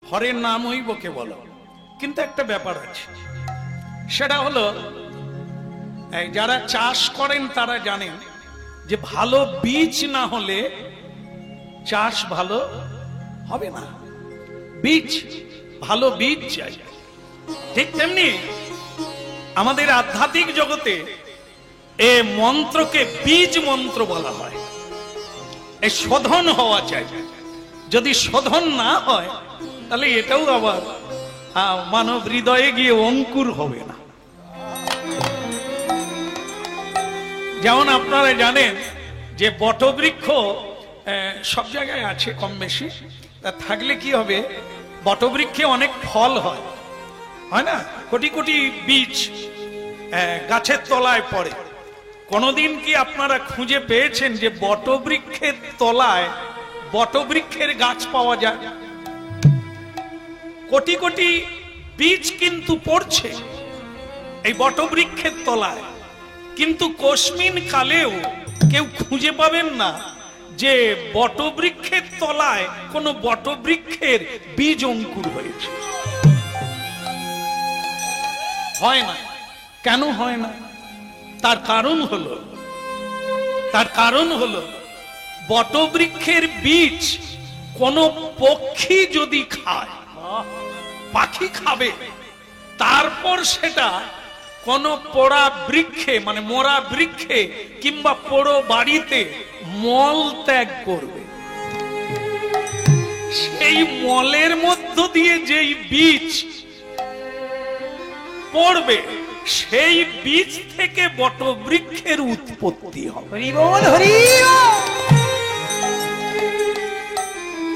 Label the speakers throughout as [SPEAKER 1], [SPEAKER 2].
[SPEAKER 1] হরের নাম হইব কেবল, কিন্তু একটা ব্যাপার আছে, সেটা হলো যারা চাষ করেন তারা জানেন যে ভালো বীজ না হলে চাষ ভালো হবে না। বীজ, ভালো বীজ চাই। ঠিক তেমনি আমাদের আধ্যাত্মিক জগতে এ মন্ত্রকে বীজ মন্ত্র বলা হয়। এই শোধন হওয়া চাই। যদি শোধন না হয় তাহলে এটাও আবার মানব হৃদয়ে গিয়ে অঙ্কুর হবে না। যেমন আপনারা জানেন যে বটবৃক্ষ সব জায়গায় আছে কম বেশি, তা থাকলে কি হবে, বটবৃক্ষে অনেক ফল হয়, হয় না? কোটি কোটি বীজ গাছের তলায় পড়ে। কোনদিন কি আপনারা খুঁজে পেয়েছেন যে বটবৃক্ষের তলায় বটবৃক্ষের গাছ পাওয়া যায়? কোটি কোটি বীজ কিন্তু পড়ছে এই বটবৃক্ষের তলায়, কিন্তু কস্মিন কালেও কেউ খুঁজে পাবেন না যে বটবৃক্ষের তলায় কোন বটবৃক্ষের বীজ অঙ্কুর হয়েছে। হয় না। কেন হয় না? তার কারণ হলো বটবৃক্ষের বীজ কোন পক্ষী যদি খায়, পাখি খাবে, তারপর সেটা কোন পোড়া বৃক্ষে, মানে মোরা বৃক্ষে কিংবা পোড়ো বাড়িতে মল ত্যাগ করবে। সেই মলের মধ্য দিয়ে যেই বীজ পড়বে, সেই বীজ থেকে বটবৃক্ষের উৎপত্তি হবে।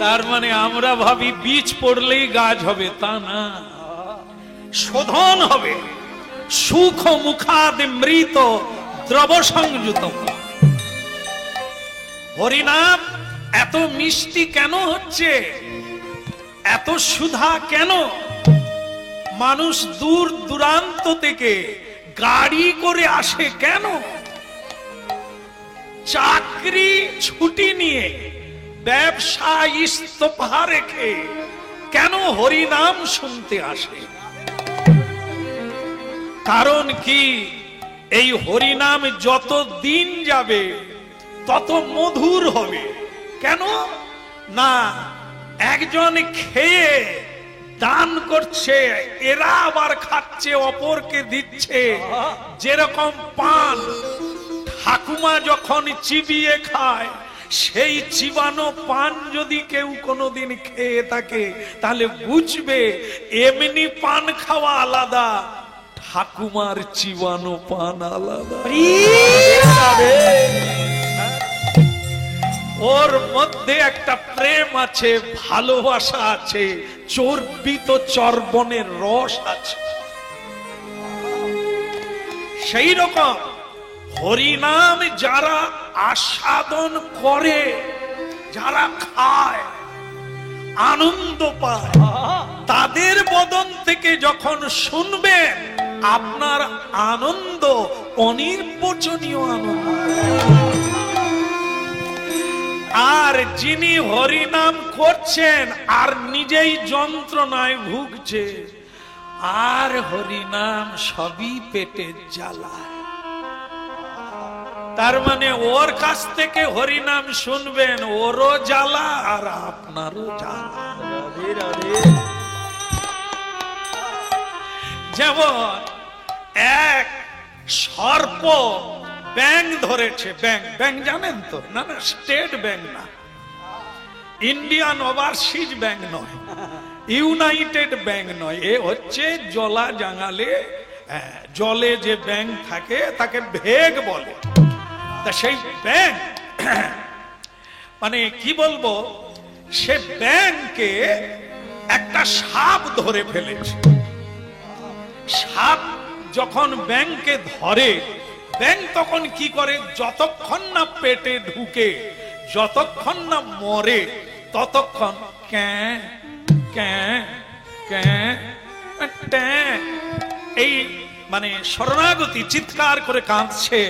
[SPEAKER 1] তার মানে আমরা ভাবি বীজ পড়লেই গাছ হবে, তা না। শোধন হবে। সুখ মুখাদে মৃত দ্রব সংযুত। হরিনাম এত মিষ্টি কেন হচ্ছে, এত সুধা কেন? মানুষ দূর দূরান্ত থেকে গাড়ি করে আসে কেন? চাকরি ছুটি নিয়ে, ব্যবসা ইস্তফা রেখে কেন হরিনাম শুনতে আসে? কারণ কি, এই হরিনাম যত দিন যাবে তত মধুর হবে। কেন না, একজন খেয়ে দান করছে, এরা আবার খাচ্ছে, অপরকে দিচ্ছে। যেরকম পান ঠাকুমা যখন চিবিয়ে খায়, সেই চিবানো পান যদি কেউ কোনোদিন খেয়ে থাকে তাহলে বুঝবে এমনি পান খাওয়া আলাদা, ঠাকুমার চিবানো পান আলাদা। ওর মধ্যে একটা প্রেম আছে, ভালোবাসা আছে, চর্বিত চর্বণের রস আছে। সেই রকম হরিনাম যারা আস্বাদন করে, যারা খায়, আনন্দ পায়, তাদের বদন থেকে যখন শুনবেন, আপনার আনন্দ অনির্বচনীয় আনন্দ। আর যিনি হরিনাম করছেন আর নিজেই যন্ত্রণায় ভুগছে, আর হরিনাম সবই পেটের জ্বালা। তার মানে ওর কাছ থেকে হরিনাম শুনবেন, ওরও জ্বালা আর আপনারও জ্বালা। যেমন এক সর্প ব্যাং ধরেছে। ব্যাং জানেন তো? না না, স্টেট ব্যাংক না, ইন্ডিয়ান ওভারসিজ ব্যাংক নয়, ইউনাইটেড ব্যাংক নয়, এ হচ্ছে জলা জাঙালে জলে যে ব্যাংক থাকে তাকে ভেগ বলে। তা সেই ব্যাংক মানে কি বলবো, সে ব্যাংকে একটা সাপ ধরে ফেলেছে। সাপ যখন ব্যাংকে ধরে, ব্যাংক তখন কি করে, যতক্ষণ না পেটে ঢুকে, যতক্ষণ না মরে, ততক্ষণ ক্যাঁ ক্যাঁ ক্যাঁ ট্যাঁ এই মানে শরণাগতি চিৎকার করে কাঁদছে,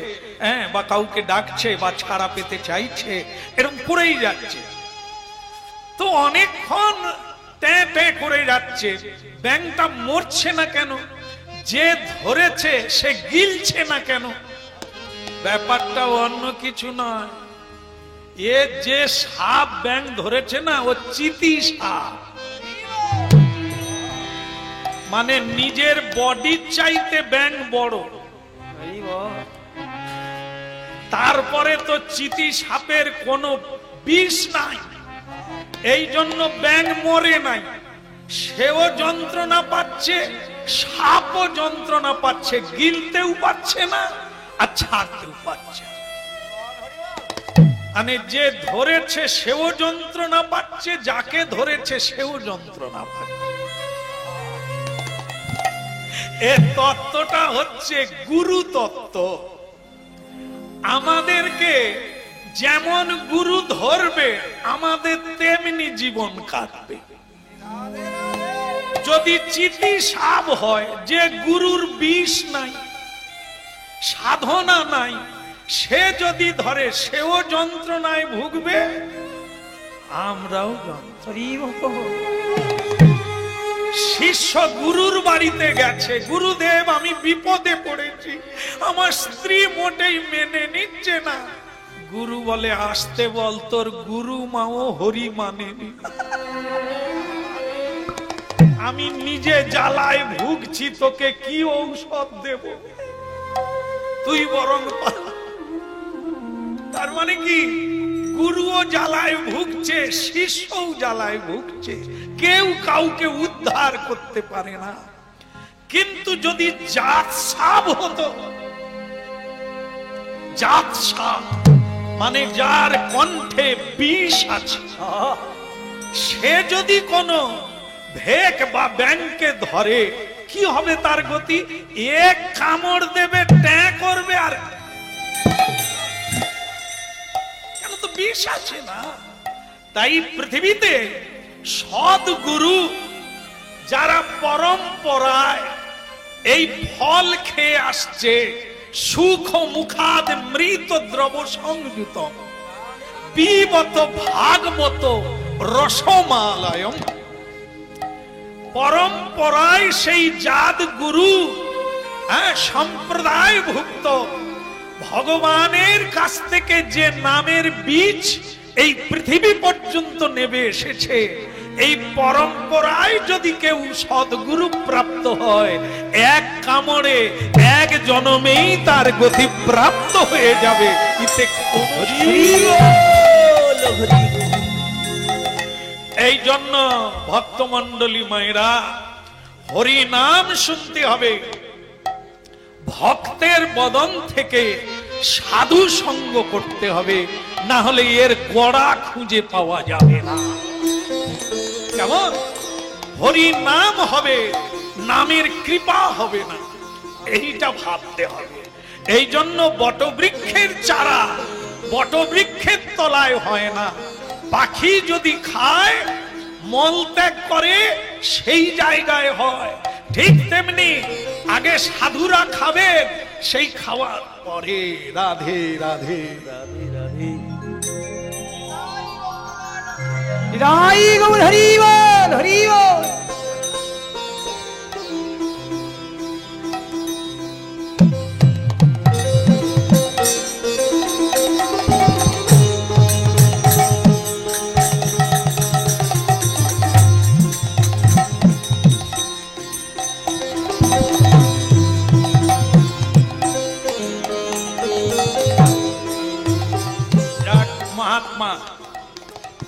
[SPEAKER 1] বা কাউকে ডাকছে বা ছাড়া পেতে চাইছে, এরকম করেই যাচ্ছে। তো অনেকক্ষণ ট্যাঁ ট্যাঁ করে যাচ্ছে, ব্যাঙটা মরছে না কেন? যে ধরেছে সে গিলছে না কেন? ব্যাপারটা অন্য কিছু নয়, এ যে সাপ ব্যাঙ ধরেছে না, ও চিতি সাপ। মানে নিজের বডির চাইতে ব্যাঙ বড়। তারপরে তো চিতি সাপের কোনো বিষ নাই, এই জন্য ব্যাঙ মরে নাই। সেও যন্ত্রণা পাচ্ছে, সাপও যন্ত্রণা পাচ্ছে, গিলতেও পাচ্ছে না আর ছাড়তেও পাচ্ছে। মানে যে ধরেছে সেও যন্ত্রণা পাচ্ছে, যাকে ধরেছে সেও যন্ত্রণা পাচ্ছে। এ তত্ত্বটা হচ্ছে গুরু তত্ত্ব। আমাদেরকে যেমন গুরু ধরবে, আমাদের তেমনি জীবন কাটবে। যদি চিতি সাপ হয়, যে গুরুর বিষ নাই, সাধনা নাই, সে যদি ধরে সেও যন্ত্রণায় ভুগবে, আমরাও শিষ্য গুরুর বাড়িতে গেছে, গুরুদেব আমি বিপদে পড়েছি, আমার স্ত্রী মোটেই মেনে নিচ্ছে না। গুরু বলে আসতে বল, তোর গুরু মাও হরি মানেনি। আমি নিজে জ্বালায় ভুগছি, তোকে কি ঔষধ দেব? তুই বরং তার মানে কি, গুরুও জ্বালায় ভুগছে, শিষ্যও জ্বালায় ভুগছে, কেউ কাউকে উদ্ধার করতে পারে না। কিন্তু যদি জাত সাপ হতো, জাত সাপ মানে যার কণ্ঠে বিষ আছে, সে যদি কোনো ভেক বা ব্যাঙকে ধরে, কি হবে তার গতি? এক কামড় দেবে, ট্যাঁ করবে, আর কেন তো বিষ আছে না। তাই পৃথিবীতে সদ্গুরু যারা পরম্পরায় এই ফল খেয়ে আসছে, সুখ মুখাদ মৃত দ্রব সংযুত পিবত ভাগবত রসমালয়ম, পরম্পরায় সেই জাত গুরু সম্প্রদায় ভুক্ত ভগবানের কাছ থেকে যে নামের বীজ এই পৃথিবী পর্যন্ত নেবে এসেছে, এই পরম্পরায় যদি কেউ সদ্গুরু প্রাপ্ত হয়, এক কামড়ে এক জন্মেই তার গতি প্রাপ্ত হয়ে যাবে। এই জন্য ভক্তমণ্ডলী মায়েরা, হরি নাম শুনতে হবে, ভক্তের বদন থেকে সাধু সঙ্গ করতে হবে, না হলে এর গোড়া খুঁজে পাওয়া যাবে না। কেমন হরি নাম হবে, নামের কৃপা হবে না, এইটা ভাবতে হবে। এই জন্য বটবৃক্ষের চারা বটবৃক্ষের তলায় হয় না, পাখি যদি খায় মল ত্যাগ করে সেই জায়গায় হয়। ঠিক তেমনি আগে সাধুরা খাবে, সেই খাওয়ার পরে রাধে রাধে রাধে রাধে
[SPEAKER 2] রাই গৌর হরি বল, হরি বল।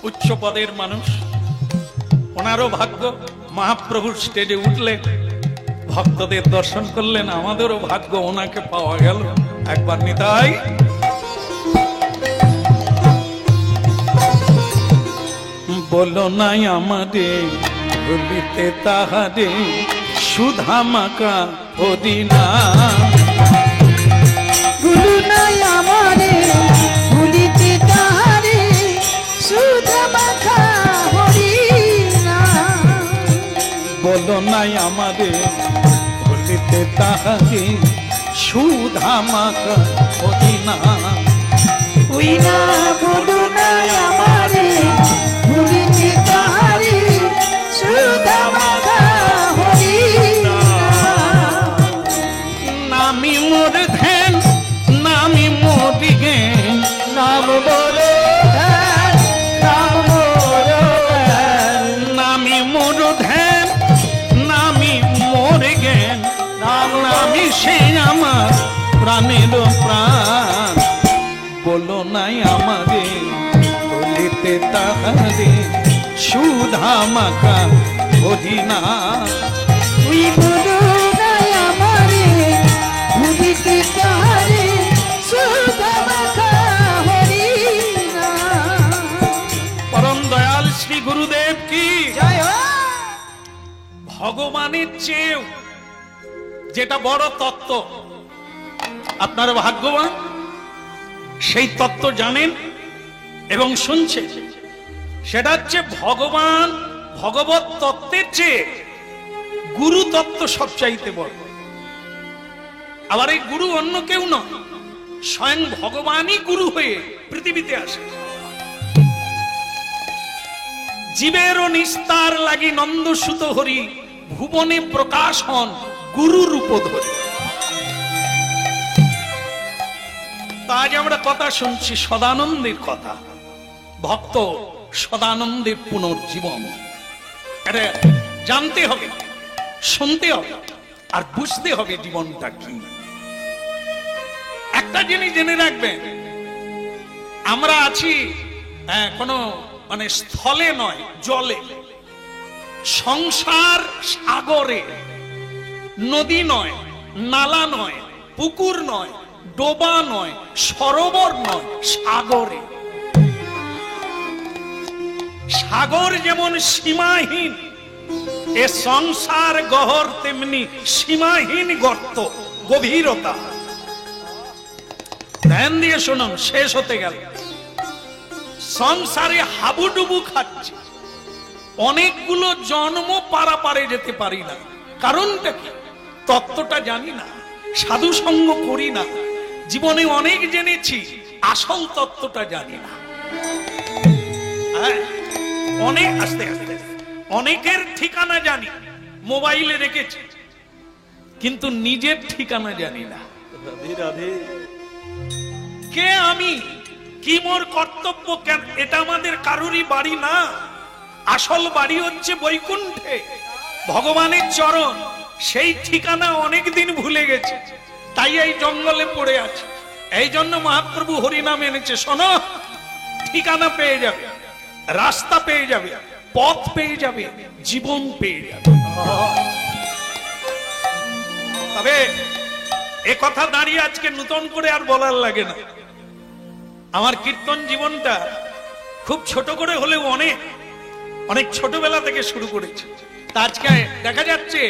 [SPEAKER 1] উচ্চ পদের মানুষ, ওনারও ভাগ্য, মহাপ্রভুর স্টেজে উঠলেন, ভক্তদের দর্শন করলেন, আমাদেরও ভাগ্য ওনাকে পাওয়া গেল। একবার নিতাই বলো নাই আমাদের ভুলিতে তাহারে, সুধা মাকা হরিনা
[SPEAKER 2] গুরু নাই আমাদের ভুলিতে তাহারে, সুধা মাখা হরিনা।
[SPEAKER 1] বলো নাই আমাদের ভুলিতে তাহারে, সুধা মাকা হরিনা।
[SPEAKER 2] ওই না বলো নাই আমাদের ভুলিতে তাহারে, সুধা মাখা হরি
[SPEAKER 1] নামি মোর ধ্যান নামি মোর জ্ঞান
[SPEAKER 2] নাম বলো ধ্যান নাম বলো ধ্যান
[SPEAKER 1] নামি মোর ধ্যান নামি মোর জ্ঞান নামি সে আমার প্রাণের প্রাণ বলো নাই আমারে বলিতে তাহারে সুধা মাখা হরি না
[SPEAKER 2] তুই বলো নাই আমারে ভুলিতে তাহারে সুধা মাখা হরি
[SPEAKER 1] পরম দয়াল শ্রী গুরুদেব কি
[SPEAKER 2] জয় হো
[SPEAKER 1] ভগবানের চেয়েও যেটা বড় তত্ত্ব, আপনারা ভাগ্যবান সেই তত্ত্ব জানেন এবং শুনছেন। সেটা হচ্ছে ভগবান ভগবত তত্ত্বের চেয়ে গুরু তত্ত্ব সবচাইতে বড়। আবার এই গুরু অন্য কেউ নয়, স্বয়ং ভগবানই গুরু হয়ে পৃথিবীতে আসে। জীবেরও নিস্তার লাগি নন্দসুত হরি ভুবনে প্রকাশ হন গুরু রূপ ধরে। আজ আমরা কথা শুনছি সদানন্দের কথা, ভক্ত সদানন্দের পুনর্জীবন। এটা জানতে হবে, শুনতে হবে আর বুঝতে হবে জীবনটা কি। একটা জিনিস জেনে রাখবেন, আমরা আছি কোনো মানে স্থলে নয়, জলে। সংসার সাগরে, নদী নয়, নালা নয়, পুকুর নয়, ডোবা নয়, সরোবর নয়, সাগরে। সাগর যেমন সীমাহীন, এ সংসার গহর তেমনি সীমাহীন গর্ত, গভীরতা। ধ্যান দিয়ে শুনুন, শেষ হতে গেল। সংসারে হাবুডুবু খাচ্ছে, অনেকগুলো জন্ম পারাপারে যেতে পারি না। কারণটা কি? তত্ত্বটা জানি না, সাধু সঙ্গ করি না। জীবনে অনেক জেনেছি, আসল তত্ত্বটা জানি না। অনেক আস্তে আস্তে অনেকের ঠিকানা জানি, মোবাইলে রেখেছি, কিন্তু নিজের ঠিকানা জানি না। কে আমি, কি মোর কর্তব্য, কেন? এটা আমাদের কারুরই বাড়ি না। আসল বাড়ি হচ্ছে বৈকুণ্ঠে, ভগবানের চরণ। সেই ঠিকানা অনেকদিন ভুলে গেছে, তাই এই জঙ্গলে পড়ে আছে। এই জন্য মহাপ্রভু হরিনাম এনেছে। শোনো, ঠিকানা পেয়ে যাবে, রাস্তা পেয়ে যাবে, পথ পেয়ে যাবে, জীবন পেয়ে যাবে। তবে এ কথা দাঁড়িয়ে আজকে নতুন করে আর বলার লাগে না। আমার কীর্তন জীবনটা খুব ছোট করে হলেও অনেক অনেক ছোটবেলা থেকে শুরু করেছে। তা আজকে দেখা যাচ্ছে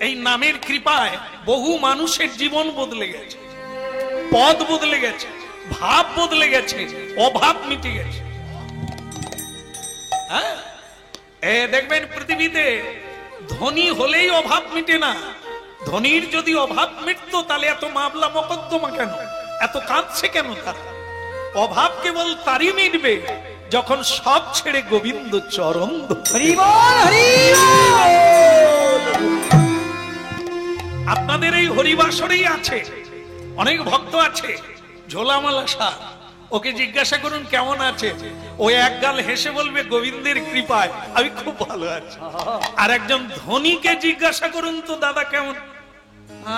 [SPEAKER 1] এই নামের কৃপায় বহু মানুষের জীবন বদলে গেছে, পথ বদলে গেছে, ভাব বদলে গেছে, অভাব মিটে গেছে। হ্যাঁ, দেখবেন পৃথিবীতে ধনী হলেই অভাব মিটে না। ধনীর যদি অভাব মিটতো তাহলে এত মামলা মকদ্দমা কেন, এত কাঁদছে কেন তারা? অভাব কেবল তারই মিটবে যখন সব ছেড়ে গোবিন্দ চরণ
[SPEAKER 2] হরি বল হরি
[SPEAKER 1] আপনাদের এই হরিবাসরেই আছে অনেক ভক্ত আছে, ঝোলামালা শাহ। ওকে জিজ্ঞাসা করুন কেমন আছে, ও একগাল হেসে বলবে গোবিন্দের কৃপায় আমি খুব ভালো আছি। আর একজন ধনীকে জিজ্ঞাসা করুন তো দাদা কেমন,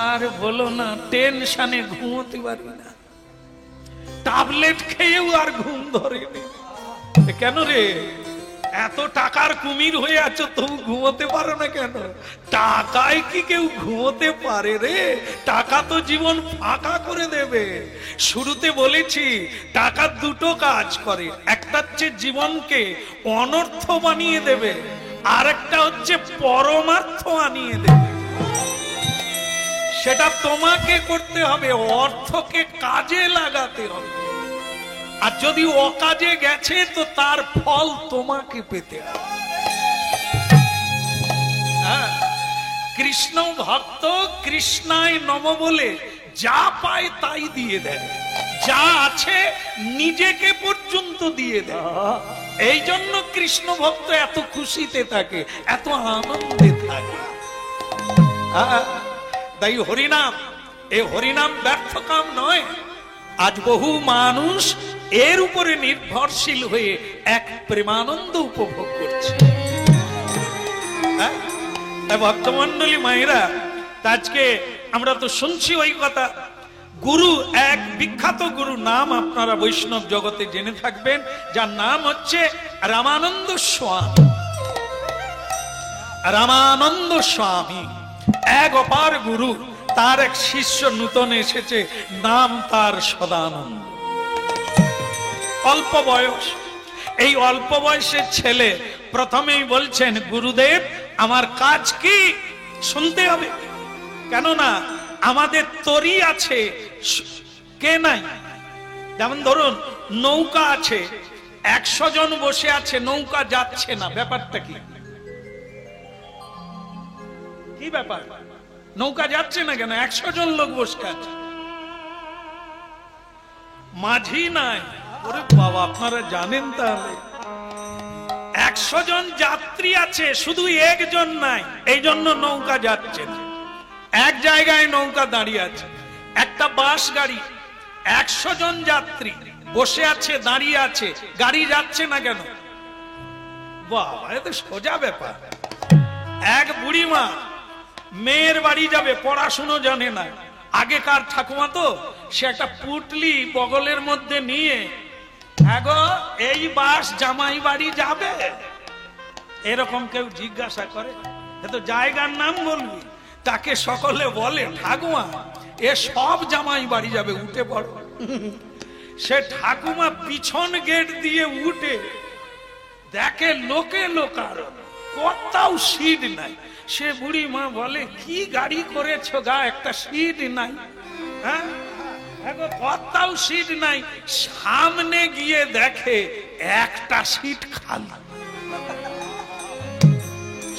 [SPEAKER 1] আর বলো না, টেনশনে ঘুমোতে পারি না, ট্যাবলেট খেয়েও আর ঘুম ধরে। কেন রে, এত টাকার কুমির হয়ে আছো তবু ঘুমোতে পারো না কেন? টাকায় কি কেউ ঘুমোতে পারে রে? টাকা তো জীবন ফাঁকা করে দেবে। শুরুতে বলেছি টাকা দুটো কাজ করে, একটা হচ্ছে জীবনকে অনর্থ বানিয়ে দেবে, আর একটা হচ্ছে পরমার্থ আনিয়ে দেবে। সেটা তোমাকে করতে হবে, অর্থকে কাজে লাগাতে হবে। আর যদি অকাজে গেছে তো তার ফল তোমাকে পেতে হবে। কৃষ্ণ ভক্ত কৃষ্ণায় নম বলে যা পায় তাই দিয়ে দেয়, যা আছে নিজেকে পর্যন্ত দিয়ে দেয়। এই জন্য কৃষ্ণ ভক্ত এত খুশিতে থাকে, এত আনন্দে থাকে। তাই হরিনাম, এই হরিনাম ব্যর্থ কাম নয়। আজ বহু মানুষ এর উপরে নির্ভরশীল হয়ে এক প্রেমানন্দ উপভোগ করছে। ভক্তমন্ডলী মায়েরা, আজকে আমরা তো শুনছি ওই কথা। গুরু, এক বিখ্যাত গুরু নাম আপনারা বৈষ্ণব জগতে জেনে থাকবেন, যার নাম হচ্ছে রামানন্দ স্বামী। রামানন্দ স্বামী এক অপার গুরু, তার এক শিষ্য নূতন এসেছে, নাম তার সদানন্দ। অল্প বয়স, এই অল্প বয়সের ছেলে প্রথমেই বলছেন, গুরুদেব আমার কাজ কি? শুনতে হবে, কেননা আমাদের তরি আছে, কে নাই? যেমন ধরুন নৌকা আছে, 100 জন বসে আছে, নৌকা যাচ্ছে না, ব্যাপারটা কি? কি ব্যাপার? নৌকা যাচ্ছে না কেন? 100 জন লোক বসে আছে, মাঝি নাই। ওরে বাবা, আপনারা জানেন তাহলে 100 জন যাত্রী আছে, শুধু একজন নাই, এই জন্য নৌকা যাচ্ছে না। এক জায়গায় নৌকা দাঁড়িয়ে আছে, একটা বাস গাড়ি, 100 জন যাত্রী বসে আছে, দাঁড়িয়ে আছে, গাড়ি যাচ্ছে না কেন? বাবা, এ তো সোজা ব্যাপার। এক বুড়িমা মেয়ের বাড়ি যাবে, পড়াশুনো জানে না, আগেকার ঠাকুমা তো, সে একটা পুটলি বগলের মধ্যে নিয়ে, আগো এই বাস জামাই বাড়ি যাবে? এরকম কেউ জিজ্ঞাসা করে? এ তো জায়গার নাম বলবি, তাকে সকলে বলে ঠাকুমা এ সব জামাই বাড়ি যাবে, উঠে পড়ো। সে ঠাকুমা পিছন গেট দিয়ে উঠে দেখে লোকে লোকারণ, কোথাও সিট নাই। সে বুড়ি মা বলে, কি গাড়ি করেছ গা, একটা সিট নাই? হ্যাঁ, কোথাও সিট নাই। সামনে গিয়ে দেখে একটা সিট খালি।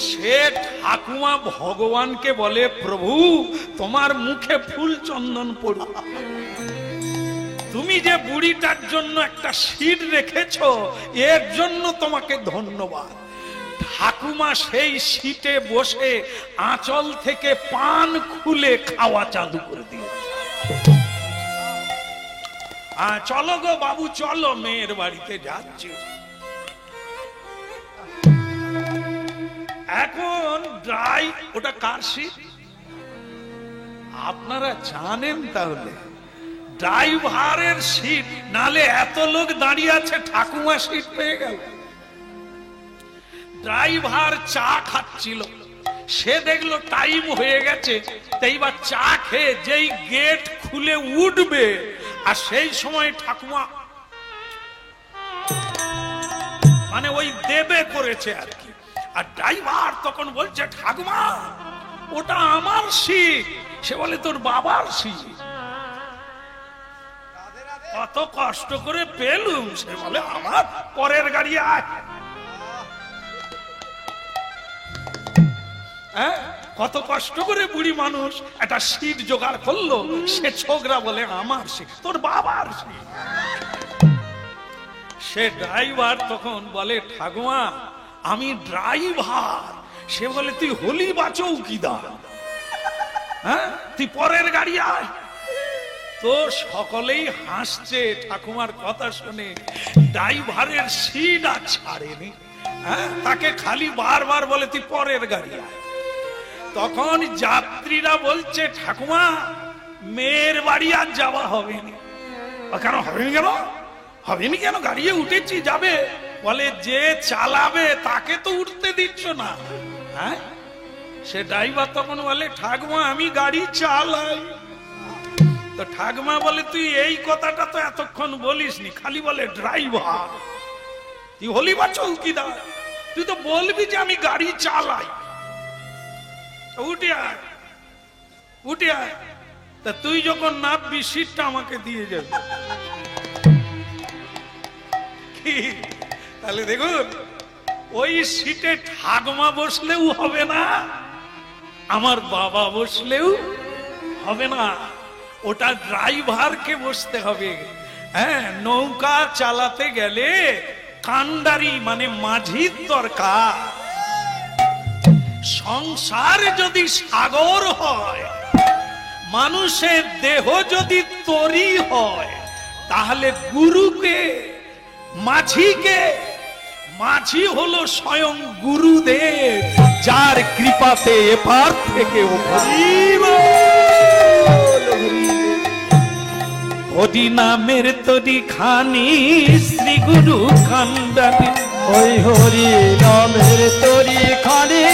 [SPEAKER 1] সে ঠাকুমা ভগবানকে বলে, প্রভু তোমার মুখে ফুল চন্দন পড়ুক, তুমি যে বুড়িটার জন্য একটা সিট রেখেছো, এর জন্য তোমাকে ধন্যবাদ। ঠাকুমা সেই সিটে বসে আঁচল থেকে পান খুলে খাওয়া চালু করে দিয়েছে। চলো গো বাবু, চলো, মেয়ের বাড়িতে যাচ্ছে। এখন ওটা কার সিট আপনারা জানেন? তাহলে ড্রাইভারের সিট, নালে এত লোক দাঁড়িয়ে আছে, ঠাকুমা সিট পেয়ে গেল। ড্রাইভার চা খাচ্ছিল, সে দেখলো টাইম হয়ে গেছে, এইবার চা খেয়ে যেই গেট খুলে উঠবে, আর সেই সময় ঠাকুমা মানে ওই দেবে করেছে আর কি। আর ড্রাইভার তখন বলছে, ঠাকুমা ওটা আমার সিট। সে বলে, তোর বাবার সিট, কত কষ্ট করে পেলুম। সে বলে, আমার পরের গাড়ি আয়। কত কষ্ট করে বুড়ি মানুষ একটা সিট জোগাড় করলো, সে ছোকরা বলে, আমার সিট, তোর বাবার সিট। সে ড্রাইভার তখন বলে, ঠাকুমা আমি ড্রাইভার। সে বলে, তুই হলি বা চৌকিদার? হ্যাঁ, তুই পরের গাড়ি আয়। তো সকলেই হাসছে ঠাকুমার কথা শুনে। ড্রাইভারের সিট আর ছাড়েনি, তাকে খালি বারবার বলে, তুই পরের গাড়ি আয়। তখন যাত্রীরা বলছে, ঠাকুমা মেয়ের বাড়ি আর যাওয়া হবে না। কেন হবেনি? কেন হবেনি? কেন গাড়িতে উঠেছি, যাবে। বলে, যে চালাবে তাকে তো উঠতে দিচ্ছ না। হ্যাঁ, সে ড্রাইভার তখন বলে, ঠাকুমা আমি গাড়ি চালাই। তো ঠাকুমা বলে, তুই এই কথাটা তো এতক্ষণ বলিসনি, খালি বলে ড্রাইভার। তুই হলি বা চৌকিদার? তুই তো বলবি যে আমি গাড়ি চালাই। উঠে আয়, উঠে আয়। তা তুই যখন নামবি, সিটটা আমাকে দিয়ে যাবে। কি তাহলে দেখুন, ওই সিটে ঠাকুমা বসলেও হবে না, আমার বাবা বসলেও হবে না, ওটা ড্রাইভারকে বসতে হবে। হ্যাঁ, নৌকা চালাতে গেলে কান্ডারি মানে মাঝির দরকার। সংসার যদি সাগর হয়, মানুষের দেহ যদি তরি হয়, তাহলে গুরুকে, মাঝিকে, মাঝি হলো স্বয়ং গুরুদেব, যার কৃপাতে এপার থেকে ওপার। হরি নামের তরি খানি শ্রী গুরু কান্ডারি।
[SPEAKER 2] ওই হরি নামের তরি খানি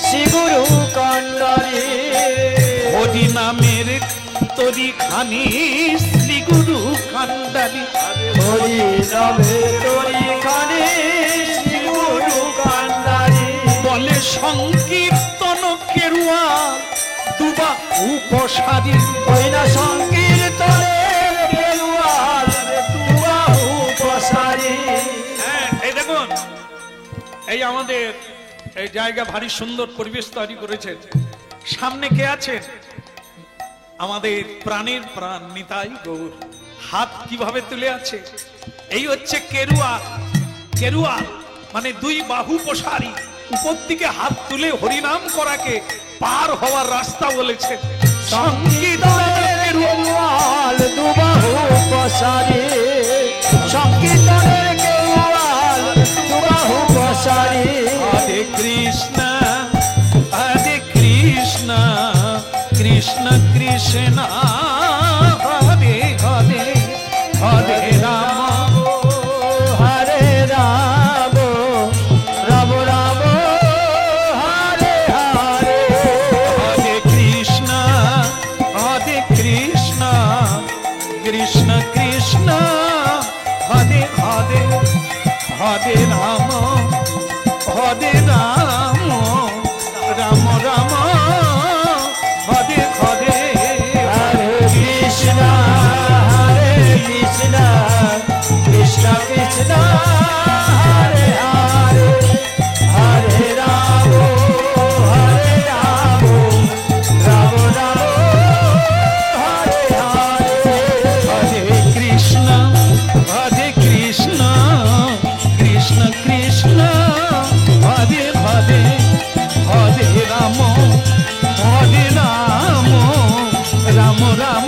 [SPEAKER 2] শ্রী গুরু কান্ডারি।
[SPEAKER 1] হরি নামের তরি খানি শ্রী গুরু কান্ডারি।
[SPEAKER 2] হরি নামের তরি খানি শ্রী গুরু কান্ডারি।
[SPEAKER 1] বলে সংকীর্তন কেরুয়া দুবা উপসারী।
[SPEAKER 2] ওই না সংকীর্তনের কেরুয়াল দুবা উপসারী।
[SPEAKER 1] এই দেখুন, এই আমাদের এই জায়গা ভারী সুন্দর পরিবেশ তৈরি করেছেন। সামনে কে আছেন? আমাদের প্রাণের প্রাণ নিতাই গৌর। হাত কিভাবে তুলে আছে? এই হচ্ছে কেরুয়া। কেরুয়া মানে দুই বাহু প্রসারী, উপর দিকে হাত তুলে হরিনাম করাকে পার হওয়ার রাস্তা বলেছে।
[SPEAKER 2] সংকীর্তনের কেরুয়াল দুবাহু প্রসারী। সংকীর্তনের কেরুয়াল দুবাহু প্রসারী।
[SPEAKER 1] হরে কৃষ্ণ হরে কৃষ্ণ কৃষ্ণ কৃষ্ণ হরে হরে, হরে রাম
[SPEAKER 2] হরে রাম রাম রাম হরে হরে।
[SPEAKER 1] হরে কৃষ্ণ কৃষ্ণ কৃষ্ণ কৃষ্ণ হরে হরে, হরে রাম রাম রাম হরে হরে।
[SPEAKER 2] হরে কৃষ্ণ কৃষ্ণ কৃষ্ণ হরে হরে। হরে রাম রাম রাম হরে হরে।
[SPEAKER 1] হরে কৃষ্ণ কৃষ্ণ কৃষ্ণ কৃষ্ণ হরে হরে, হরে রাম রাম রাম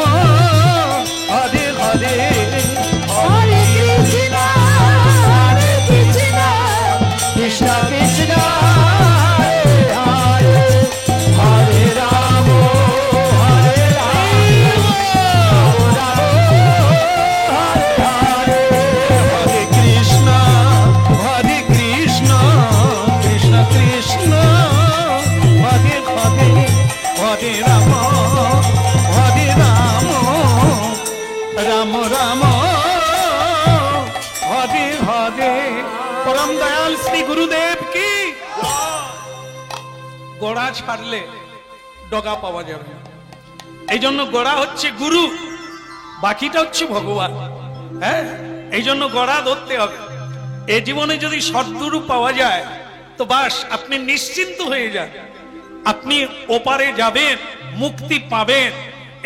[SPEAKER 1] হরে হরে।
[SPEAKER 2] হরে কৃষ্ণ কৃষ্ণ কৃষ্ণ হরে হরে। হরে রাম রাম হরে হরে।
[SPEAKER 1] হরে কৃষ্ণ কৃষ্ণ কৃষ্ণ হরে হরে, হরে রাম রাম রাম হরে হরে। পরম দয়াল শ্রী গুরুদেব কি। গোড়া ছাড়লে ডগা পাওয়া যাবে না। এই জন্য গোড়া হচ্ছে গুরু, বাকিটা হচ্ছে ভগবান। হ্যাঁ, এই জন্য গোড়া ধরতে হবে। এই জীবনে যদি সদ্গুরু পাওয়া যায় তো বাস, আপনি নিশ্চিন্ত হয়ে যান, আপনি ওপারে যাবেন, মুক্তি পাবেন।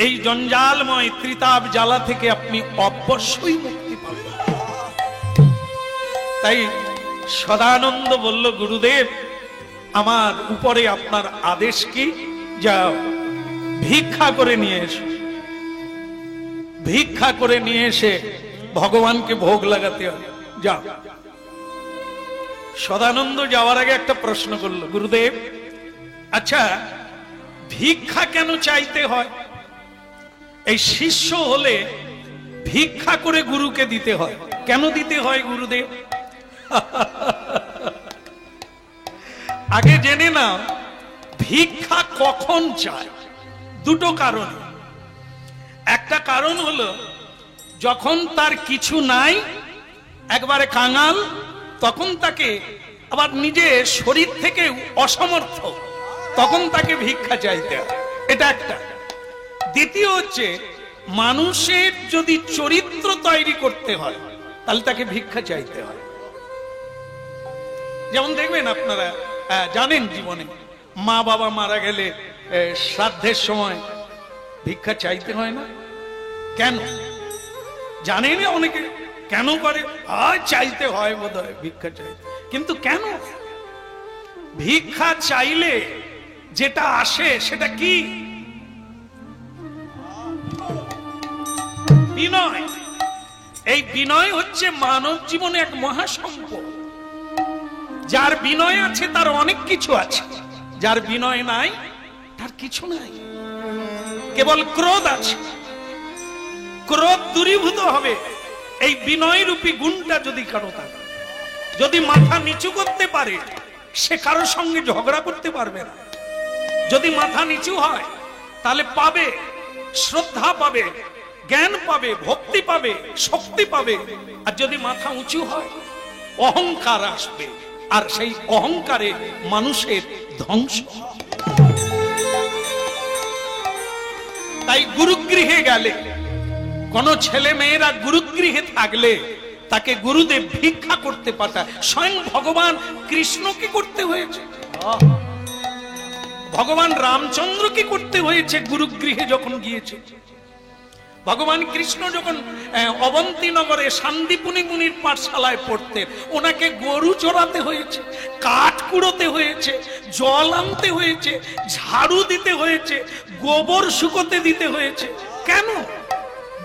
[SPEAKER 1] এই জঞ্জালময় ত্রিতাপ জ্বালা থেকে আপনি অবশ্যই মুক্তি পাবেন। তাই সদানন্দ বলল, গুরুদেব আমার উপরে আপনার আদেশ কি? যাও ভিক্ষা করে নিয়ে এসো। ভিক্ষা করে নিয়ে এসে ভগবানকে ভোগ লাগাতে হবে। যাও। সদানন্দ যাওয়ার আগে একটা প্রশ্ন করলো, গুরুদেব আচ্ছা ভিক্ষা কেন চাইতে হয়? এই শিষ্য হলে ভিক্ষা করে গুরুকে দিতে হয়, কেন দিতে হয় গুরুদেব? আগে জেনে নাও ভিক্ষা কখন চায়। দুটো কারণ। একটা কারণ হলো যখন তার কিছু নাই, একবারে কাঙাল, তখন তাকে আবার নিজের শরীর থেকে অসমর্থ, তখন তাকে ভিক্ষা চাইতে হয়। এটা একটা। দ্বিতীয় হচ্ছে মানুষের যদি চরিত্র তৈরি করতে হয় তাহলে তাকে ভিক্ষা চাইতে হয়। যেমন দেখবেন আপনারা জানেন জীবনে মা বাবা মারা গেলে শ্রাদ্ধের সময় ভিক্ষা চাইতে হয় না কেন? জানেন অনেকে? কেন করে? চাইতে হয় বোধ হয়, ভিক্ষা চাইতে। কিন্তু কেন? ভিক্ষা চাইলে যেটা আসে সেটা কি? বিনয়। এই বিনয় হচ্ছে মানব জীবনে এক মহাসম্পদ। যার বিনয় আছে তার অনেক কিছু আছে, যার বিনয় নাই তার কিছু নাই। কেবল ক্রোধ আছে, ক্রোধ দূরীভূত হবে এই বিনয় রূপী গুণটা যদি কারো থাকে। যদি মাথা নিচু করতে পারে, সে কারোর সঙ্গে ঝগড়া করতে পারবে না। যদি মাথা নিচু হয় তাহলে পাবে, শ্রদ্ধা পাবে, জ্ঞান পাবে, ভক্তি পাবে, শক্তি পাবে। আর যদি মাথা উঁচু হয়, অহংকার আসবে, আর সেই অহংকারে মানুষের ধ্বংস। তাই গুরুগৃহে গেলে, কোন ছেলে মেয়েরা গুরুগৃহে থাকলে তাকে গুরুদেব ভিক্ষা করতে পাঠায়। স্বয়ং ভগবান কৃষ্ণকে করতে হয়েছে, ভগবান রামচন্দ্রকে করতে হয়েছে গুরুগৃহে যখন গিয়েছে। ভগবান কৃষ্ণ যখন অবন্তী নগরে শান্তিপুনি মুনির পাঠশালায় পড়তেন, ওনাকে গরু চড়াতে হয়েছে, কাঠ কুড়োতে হয়েছে, জল আনতে হয়েছে, ঝাড়ু দিতে হয়েছে, গোবর শুকোতে দিতে হয়েছে। কেন?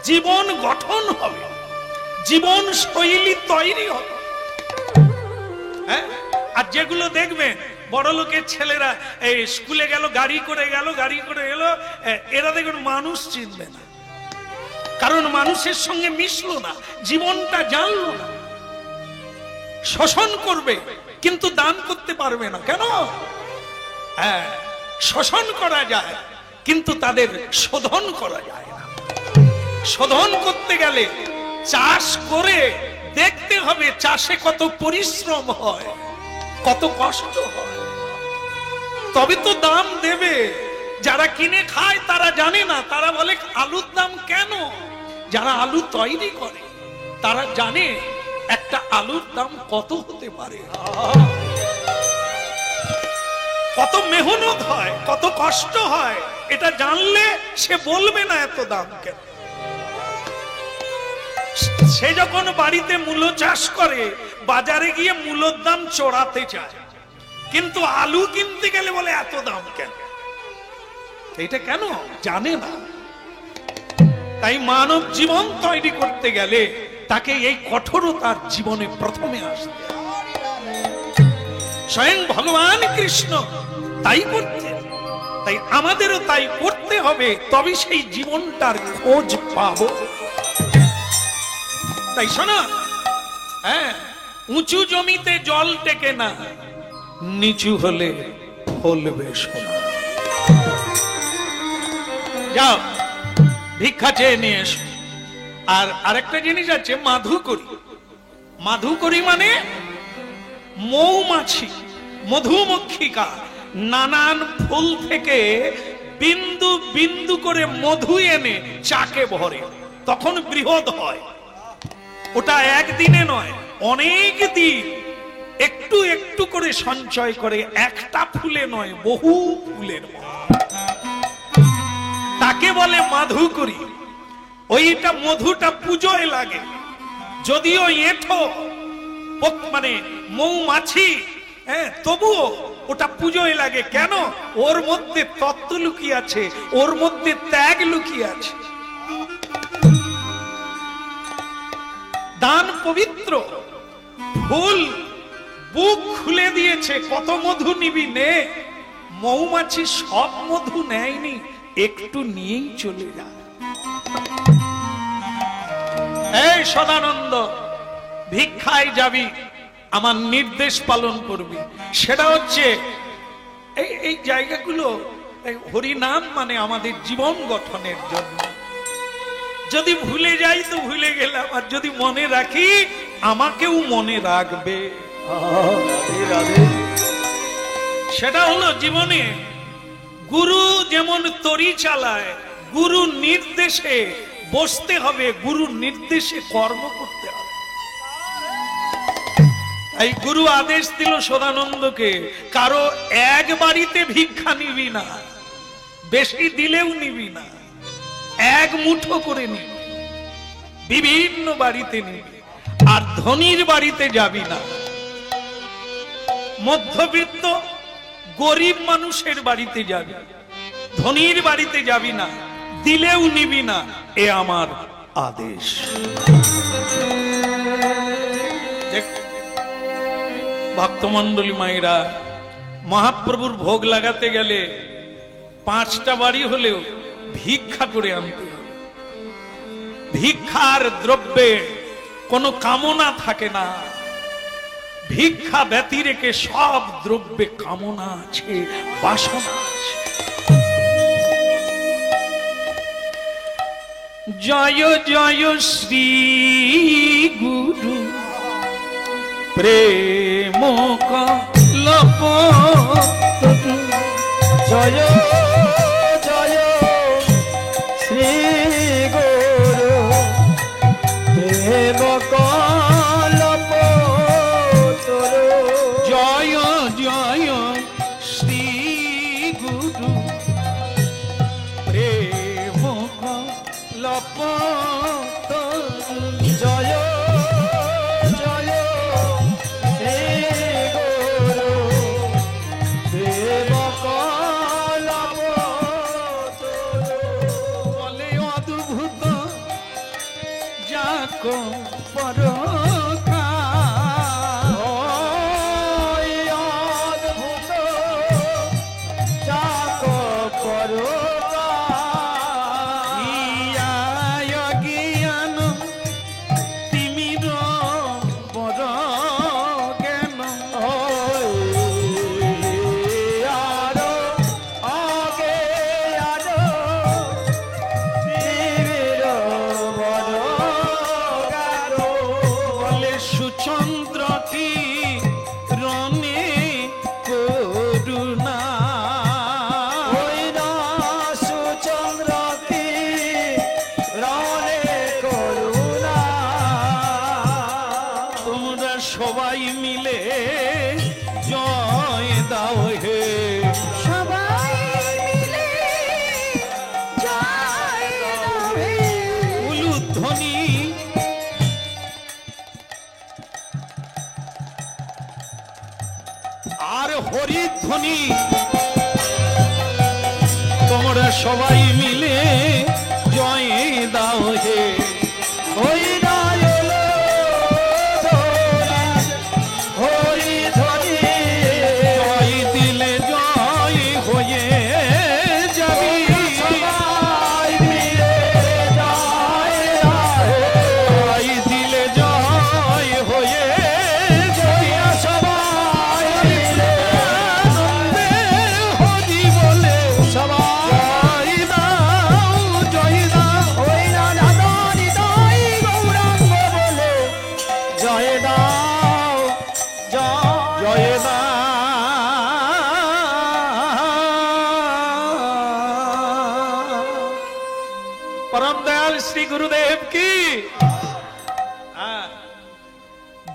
[SPEAKER 1] জীবন গঠন হবে, জীবন শৈলী তৈরি হবে। আর যেগুলো দেখবেন বড় লোকের ছেলেরা এই স্কুলে গেল, গাড়ি করে এলো, এরা দেখবেন মানুষ চিনবে না, কারণ মানুষের সঙ্গে মিশলো না, জীবনটা জানলো না। শোষণ করবে কিন্তু দান করতে পারবে না। কেন? শোষণ করা যায় কিন্তু তাদের শোধন করা যায় না। শোধন করতে গেলে চাষ করে দেখতে হবে চাষে কত পরিশ্রম হয়, কত কষ্ট হয়, তবে তো দাম দেবে। যারা কিনে খায় তারা জানে না, তারা বলে আলুর দাম কেন? যারা আলু তৈরি করে তারা জানে একটা আলুর দাম কত হতে পারে, কত মেহনত হয়, কত কষ্ট হয়। এটা জানলে সে বলবে না এত দাম কেন। সে যখন বাড়িতে মূলো চাষ করে, বাজারে গিয়ে মূলোর দাম চড়াতে চায়, কিন্তু আলু কিনতে গেলে বলে এত দাম কেন। এটা কেন? জানে না। তাই মানব জীবন তৈরি করতে গেলে তাকে এই কঠোরতার জীবনে প্রথমে আসতে। স্বয়ং ভগবান কৃষ্ণ তাই করতেন, তাই আমাদেরও তাই করতে হবে, তবে সেই জীবনটার খোঁজ পাবো। তাই শোনো, উঁচু জমিতে জল টেকে না, নিচু হলে ফলবে সোনা। যাও ভিক্ষা চেয়ে নিয়ে এসো। আর আরেকটা জিনিস আছে, মাধুকরী। মাধুকরী মানে মৌমাছি, মধুমক্ষিকা নানান ফুল থেকে বিন্দু বিন্দু করে মধু এনে চাকে ভরে, তখন বৃহৎ হয়। ওটা একদিনে নয়, অনেক দিন একটু একটু করে সঞ্চয় করে, একটা ফুলে নয় বহু ফুলের মতো। তাকে বলে মাধুকরী। ওইটা মধুটা পুজোয় লাগে, যদিও এঁঠো মানে মৌমাছি, তবুও ওটা পুজোয় লাগে। কেন? ওর মধ্যে তত্ত্ব লুকিয়ে আছে, ওর মধ্যে ত্যাগ লুকিয়ে আছে। দান পবিত্র, ফুল বুক খুলে দিয়েছে, কত মধু নিবি নে। মৌমাছি সব মধু নেয়নি, একটু নিয়েই চলে যায়। এই সদানন্দ, ভিক্ষায় যাবি, আমার নির্দেশ পালন করবি। সেটা হচ্ছে এই জায়গাগুলো হরিনাম মানে আমাদের জীবন গঠনের জন্য। যদি ভুলে যাই তো ভুলে গেলাম, আর যদি মনে রাখি আমাকেও মনে রাখবে। সেটা হলো জীবনে গুরু যেমন তরি চালায়, গুরু নির্দেশে বসতে হবে, গুরু নির্দেশে কর্ম করতে হবে। তাই গুরু আদেশ দিল সদানন্দকে, কারো এক বাড়িতে ভিক্ষা নিবি না, বেশি দিলেও নিবি না, এক মুঠো করে নিবি, বিভিন্ন বাড়িতে নিবি। আর ধনীর বাড়িতে যাবি না। মধ্যবিত্ত গরিব মানুষের বাড়িতে যাবি, ধনীর বাড়িতে যাবি না, দিলেও নিবি না, এ আমার আদেশ। ভক্তমন্ডলী মায়েরা, মহাপ্রভুর ভোগ লাগাতে গেলে 5টা বাড়ি হলেও ভিক্ষা করে আনতে হবে। ভিক্ষার দ্রব্যে কোনো কামনা থাকে না, ভিক্ষা ব্যতি রেখে সব দ্রব্যে কামনা আছে, বাসনা আছে। জয় জয় শ্রী গুরু প্রেম কলপ,
[SPEAKER 2] জয় জয় শ্রী গুরু প্রেম কলপ তরু।
[SPEAKER 1] জয় জয় শ্রী গুরু প্রেম কলপ,
[SPEAKER 2] জয় জয় শ্রী গুরু প্রেম কলপ তরু।
[SPEAKER 1] বলে অদ্ভুত যাক পরখা,
[SPEAKER 2] ওই অদ্ভুত যাক পরকা,
[SPEAKER 1] ইয়ায় জ্ঞান তিমির বড় জ্ঞান,
[SPEAKER 2] আরো আগে আরো তীর বড় গারো।
[SPEAKER 1] বলে সুচন্দ্র কি রনে করুণা,
[SPEAKER 2] ওই না সুচন্দ্র কি রণে করুণা।
[SPEAKER 1] তোমরা সবাই মিলে জয় দাও হে,
[SPEAKER 2] সবাই মিলে জয় দাও হে।
[SPEAKER 1] উলুধ্বনি আর হরিধ্বনি, তোমরা সবাই মিলে জয় দাও হে।
[SPEAKER 2] ওই নাই এলো ধরি, হরি ধরি।
[SPEAKER 1] জয় দিলে জয় হয়ে যাবি,
[SPEAKER 2] সবাই মিলে জয় দাও হে।
[SPEAKER 1] জয় দিলে জয় হয়ে যাবি।
[SPEAKER 2] সবাই মিলে
[SPEAKER 1] আনন্দে হরি বলে
[SPEAKER 2] সবাই
[SPEAKER 1] জয় দাও,
[SPEAKER 2] ওই না দাদা হৃদয় গৌরাঙ্গ বলে জয় দাও
[SPEAKER 1] জয় দাও। परम दयाल श्री गुरुदेव की।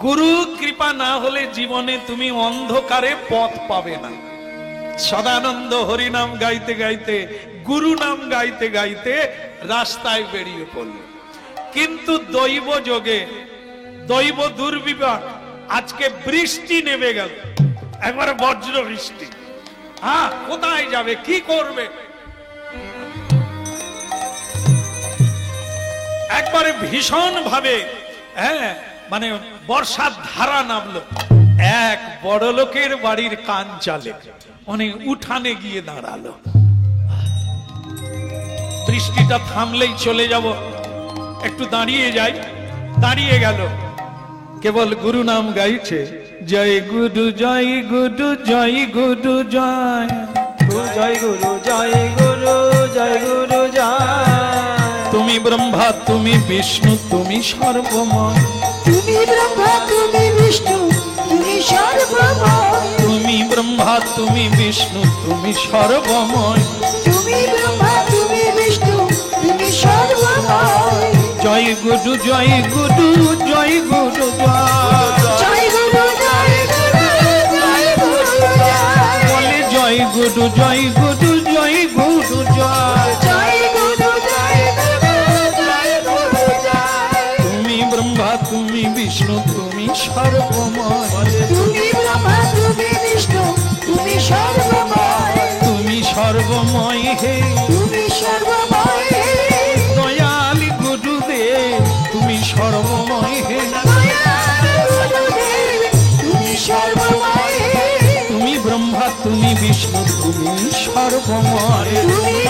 [SPEAKER 1] गुरु कृपा ना होले जीवने तुमी अंधकारे पथ पाबे ना। सदानंद हरि नाम गाइते गाइते गुरु नाम गाइते गाइते रास्ताय बेरिये पड़ल, किन्तु दैव जोगे दैव दुर्विपाक आज के बृष्टि नेमे गेल, एकबार वज्र बृष्टि। हाँ, कोथाय जाबे की करबे, একবারে ভীষণ ভাবে মানে বর্ষার ধারা নামলো। এক বড় লোকের বাড়ির কান চালে মানে উঠানে গিয়ে দাঁড়ালো। বৃষ্টিটা থামলেই চলে যাব, একটু দাঁড়িয়ে যাই। দাঁড়িয়ে গেল, কেবল গুরু নাম গাইছে, জয় গুরু জয় গুরু জয় গুরু জয়,
[SPEAKER 2] জয় গুরু জয় গুরু জয় গুরু জয়।
[SPEAKER 1] তুমি ব্রহ্মা তুমি বিষ্ণু তুমি সর্বময়,
[SPEAKER 3] তুমি ব্রহ্মা তুমি বিষ্ণু তুমি সর্বময়,
[SPEAKER 1] তুমি ব্রহ্মা তুমি বিষ্ণু তুমি সর্বময়।
[SPEAKER 3] তুমি ব্রহ্মা তুমি বিষ্ণু তুমি সর্বময়।
[SPEAKER 1] জয় গুরু জয় গুরু জয় গুরু জয়,
[SPEAKER 3] জয় গুরু জয় গুরু জয় গুরু জয়।
[SPEAKER 1] বলে জয় গুরু জয় গুরু জয় গুরু জয়।
[SPEAKER 3] জয় গুরু জয় গুরু জয় গুরু জয়।
[SPEAKER 1] তুমি ব্রহ্মা তুমি বিষ্ণু বিষ্ণু তুমি সর্বময়,
[SPEAKER 3] তুমি ব্রহ্মা তুমি বিষ্ণু তুমি সর্বময়,
[SPEAKER 1] তুমি সর্বময় হে
[SPEAKER 3] তুমি সর্বময়,
[SPEAKER 1] দয়ালি গুরুদেব তুমি সর্বময় হে,
[SPEAKER 3] দয়াল গুরুদেব তুমি সর্বময়,
[SPEAKER 1] তুমি ব্রহ্মা তুমি বিষ্ণু তুমি সর্বময়,
[SPEAKER 3] তুমি